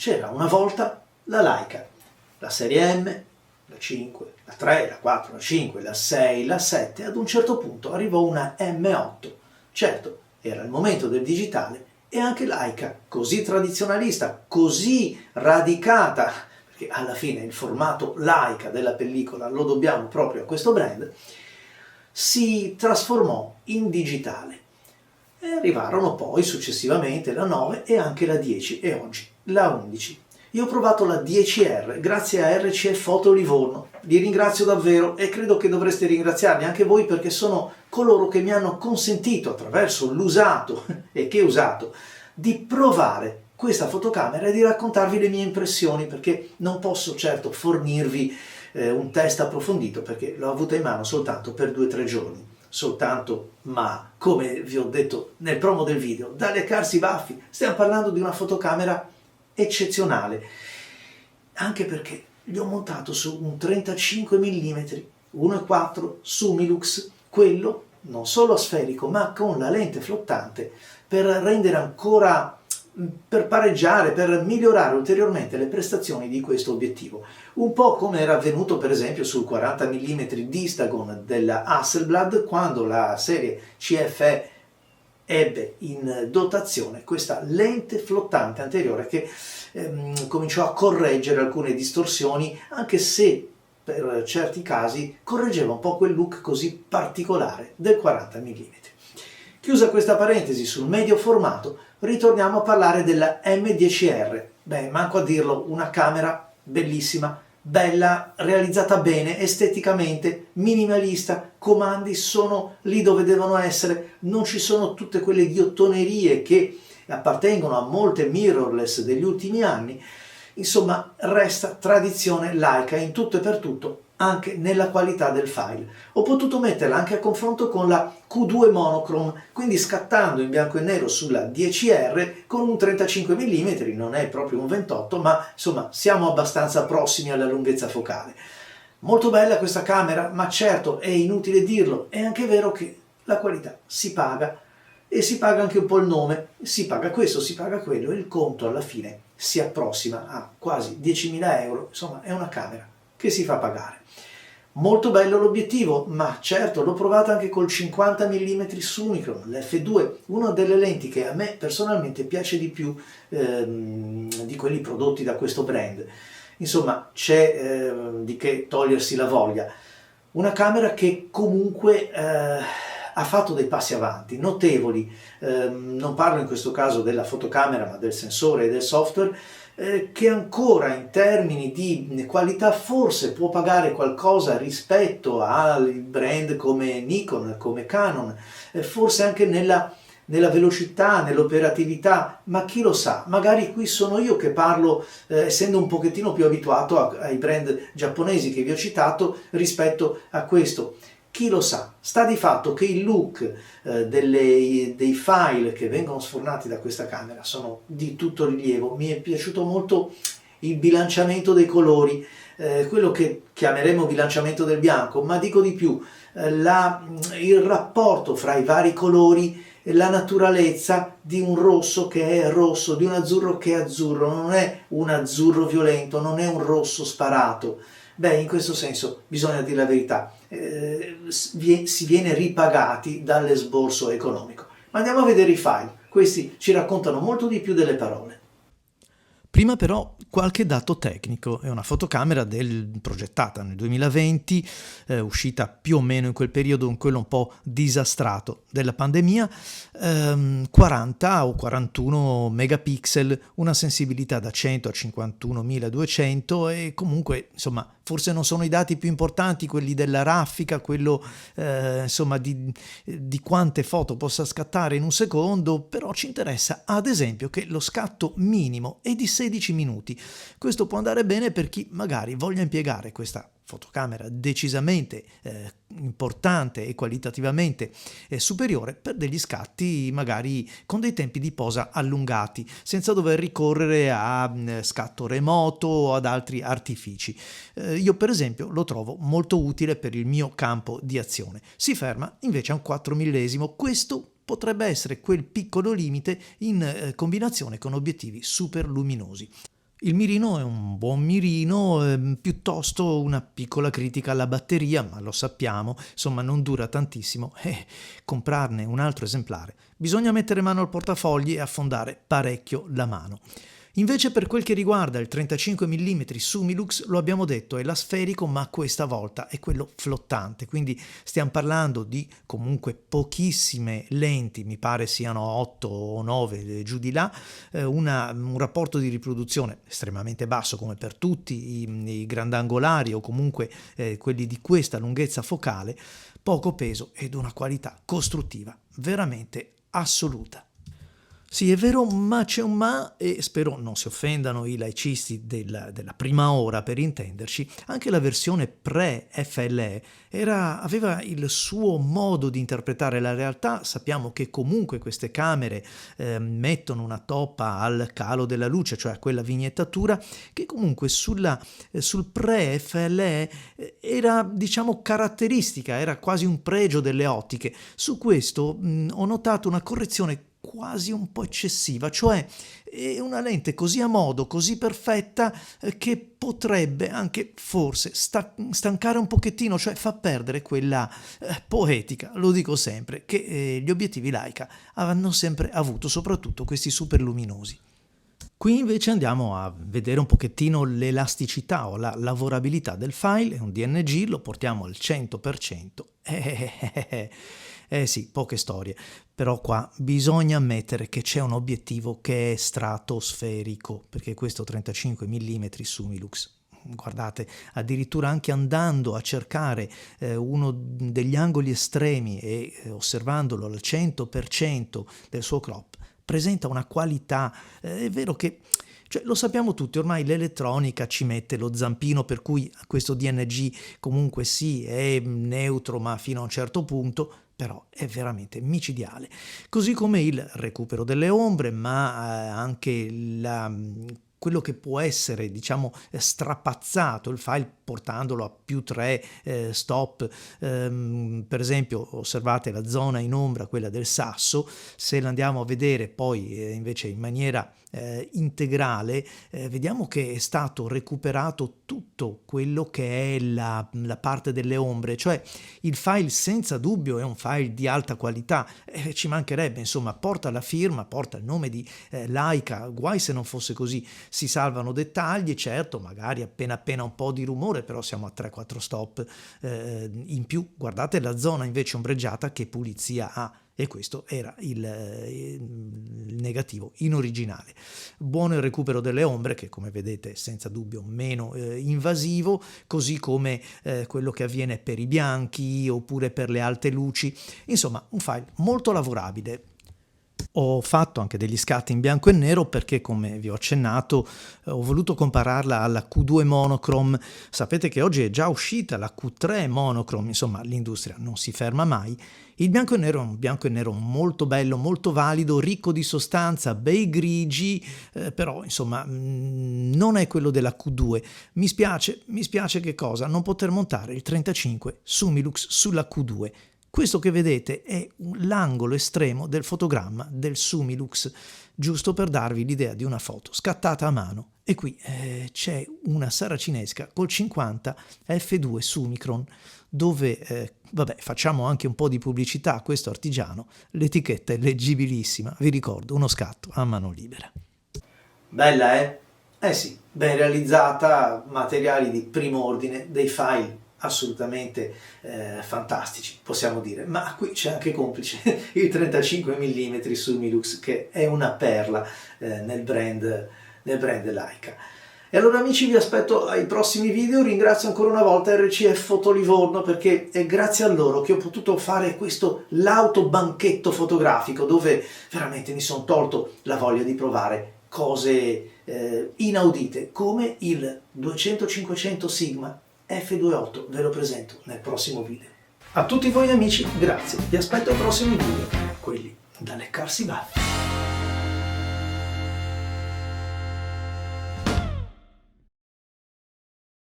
c'era una volta la Leica, la serie M, la 5, la 3, la 4, la 5, la 6, la 7, ad un certo punto arrivò una M8. Certo, era il momento del digitale e anche Leica, così tradizionalista, così radicata, perché alla fine il formato Leica della pellicola lo dobbiamo proprio a questo brand, si trasformò in digitale. E arrivarono poi successivamente la 9 e anche la 10 e oggi la 11. Io ho provato la 10R grazie a RCF Photo Livorno, li ringrazio davvero e credo che dovreste ringraziarli anche voi perché sono coloro che mi hanno consentito attraverso l'usato e che usato di provare questa fotocamera e di raccontarvi le mie impressioni, perché non posso certo fornirvi un test approfondito perché l'ho avuta in mano soltanto per 2 o 3 giorni. Soltanto, ma come vi ho detto nel promo del video, da leccarsi i baffi, stiamo parlando di una fotocamera eccezionale, anche perché gli ho montato su un 35 mm 1.4 Summilux, quello non solo asferico ma con la lente flottante per rendere ancora, per pareggiare, per migliorare ulteriormente le prestazioni di questo obiettivo, un po' come era avvenuto per esempio sul 40 mm Distagon della Hasselblad quando la serie CFE ebbe in dotazione questa lente flottante anteriore che cominciò a correggere alcune distorsioni, anche se per certi casi correggeva un po' quel look così particolare del 40 mm. Chiusa questa parentesi sul medio formato, ritorniamo a parlare della M10R. Beh, manco a dirlo, una camera bellissima, bella, realizzata bene, esteticamente, minimalista, comandi sono lì dove devono essere, non ci sono tutte quelle ghiottonerie che appartengono a molte mirrorless degli ultimi anni. Insomma, resta tradizione Leica in tutto e per tutto, anche nella qualità del file. Ho potuto metterla anche a confronto con la Q2 Monochrome, quindi scattando in bianco e nero sulla 10R con un 35 mm, non è proprio un 28, ma insomma siamo abbastanza prossimi alla lunghezza focale. Molto bella questa camera, ma certo è inutile dirlo, è anche vero che la qualità si paga e si paga anche un po' il nome, si paga questo, si paga quello e il conto alla fine si approssima a quasi 10.000 euro, insomma è una camera che si fa pagare. Molto bello l'obiettivo, ma certo l'ho provata anche col 50 mm Summicron, l'F2, una delle lenti che a me personalmente piace di più di quelli prodotti da questo brand. Insomma, c'è di che togliersi la voglia. Una camera che comunque ha fatto dei passi avanti notevoli, non parlo in questo caso della fotocamera ma del sensore e del software, che ancora in termini di qualità forse può pagare qualcosa rispetto ai brand come Nikon, come Canon, forse anche nella velocità, nell'operatività, ma chi lo sa, magari qui sono io che parlo essendo un pochettino più abituato ai brand giapponesi che vi ho citato rispetto a questo. Chi lo sa, sta di fatto che il look dei file che vengono sfornati da questa camera sono di tutto rilievo. Mi è piaciuto molto il bilanciamento dei colori, quello che chiameremo bilanciamento del bianco, ma dico di più, il rapporto fra i vari colori, la naturalezza di un rosso che è rosso, di un azzurro che è azzurro, non è un azzurro violento, non è un rosso sparato. Beh, in questo senso bisogna dire la verità, si viene ripagati dall'esborso economico. Ma andiamo a vedere i file, questi ci raccontano molto di più delle parole. Prima però qualche dato tecnico. È una fotocamera progettata nel 2020, uscita più o meno in quel periodo, in quello un po' disastrato della pandemia, 40 o 41 megapixel, una sensibilità da 100 a 51.200 e comunque insomma forse non sono i dati più importanti quelli della raffica, quello insomma di quante foto possa scattare in un secondo, però ci interessa ad esempio che lo scatto minimo è di 16 minuti. Questo può andare bene per chi magari voglia impiegare questa fotocamera decisamente importante e qualitativamente superiore per degli scatti magari con dei tempi di posa allungati, senza dover ricorrere a scatto remoto o ad altri artifici. Io per esempio lo trovo molto utile per il mio campo di azione. Si ferma invece a un 4 millesimo. Questo potrebbe essere quel piccolo limite in combinazione con obiettivi super luminosi. Il mirino è un buon mirino, piuttosto una piccola critica alla batteria, ma lo sappiamo, insomma non dura tantissimo e comprarne un altro esemplare bisogna mettere mano al portafogli e affondare parecchio la mano. Invece per quel che riguarda il 35 mm Summilux, lo abbiamo detto, è l'asferico, ma questa volta è quello flottante, quindi stiamo parlando di comunque pochissime lenti, mi pare siano 8 o 9 giù di là, un rapporto di riproduzione estremamente basso come per tutti i grandangolari o comunque quelli di questa lunghezza focale, poco peso ed una qualità costruttiva veramente assoluta. Sì, è vero, ma c'è un ma, e spero non si offendano i laicisti della prima ora per intenderci, anche la versione pre-FLE aveva il suo modo di interpretare la realtà. Sappiamo che comunque queste camere mettono una toppa al calo della luce, cioè a quella vignettatura, che comunque sul pre-FLE era, diciamo, caratteristica, era quasi un pregio delle ottiche. Su questo ho notato una correzione quasi un po' eccessiva, cioè è una lente così a modo, così perfetta che potrebbe anche forse stancare un pochettino, cioè fa perdere quella poetica, lo dico sempre, che gli obiettivi Leica hanno sempre avuto, soprattutto questi super luminosi. Qui invece andiamo a vedere un pochettino l'elasticità o la lavorabilità del file, è un DNG, lo portiamo al 100%. Sì, poche storie, però qua bisogna ammettere che c'è un obiettivo che è stratosferico, perché questo 35 mm Summilux, guardate, addirittura anche andando a cercare uno degli angoli estremi e osservandolo al 100% del suo crop, presenta una qualità, è vero che, cioè, lo sappiamo tutti, ormai l'elettronica ci mette lo zampino, per cui questo DNG comunque sì, è neutro ma fino a un certo punto, però è veramente micidiale. Così come il recupero delle ombre, ma anche quello che può essere, diciamo, strapazzato il file portandolo a più 3 stop, per esempio osservate la zona in ombra, quella del sasso, se l'andiamo a vedere poi invece in maniera integrale, vediamo che è stato recuperato tutto quello che è la parte delle ombre, cioè il file senza dubbio è un file di alta qualità, ci mancherebbe, insomma, porta la firma, porta il nome di Leica, guai se non fosse così. Si salvano dettagli, certo, magari appena un po' di rumore, però siamo a 3-4 stop in più. Guardate la zona invece ombreggiata che pulizia ha, e questo era il negativo in originale. Buono il recupero delle ombre, che come vedete è senza dubbio meno invasivo, così come quello che avviene per i bianchi oppure per le alte luci. Insomma, un file molto lavorabile. Ho fatto anche degli scatti in bianco e nero perché, come vi ho accennato, ho voluto compararla alla Q2 Monochrome. Sapete che oggi è già uscita la Q3 Monochrome, insomma l'industria non si ferma mai. Il bianco e nero è un bianco e nero molto bello, molto valido, ricco di sostanza, bei grigi, però insomma non è quello della Q2. Mi spiace che cosa? Non poter montare il 35 Summilux sulla Q2. Questo che vedete è l'angolo estremo del fotogramma del Summilux, giusto per darvi l'idea di una foto scattata a mano. E qui c'è una saracinesca col 50 f2 Summicron, dove, facciamo anche un po' di pubblicità a questo artigiano, l'etichetta è leggibilissima, vi ricordo, uno scatto a mano libera. Bella, eh? Eh sì, ben realizzata, materiali di primo ordine, dei file assolutamente fantastici, possiamo dire, ma qui c'è anche complice il 35 mm Summilux, che è una perla nel brand Leica. E allora amici, vi aspetto ai prossimi video. Ringrazio ancora una volta RCF Foto Livorno, perché è grazie a loro che ho potuto fare questo lauto banchetto fotografico, dove veramente mi sono tolto la voglia di provare cose inaudite, come il 200-500 Sigma F2.8, ve lo presento nel prossimo video. A tutti voi amici, grazie, vi aspetto ai prossimi video, quelli da leccarsi baffi.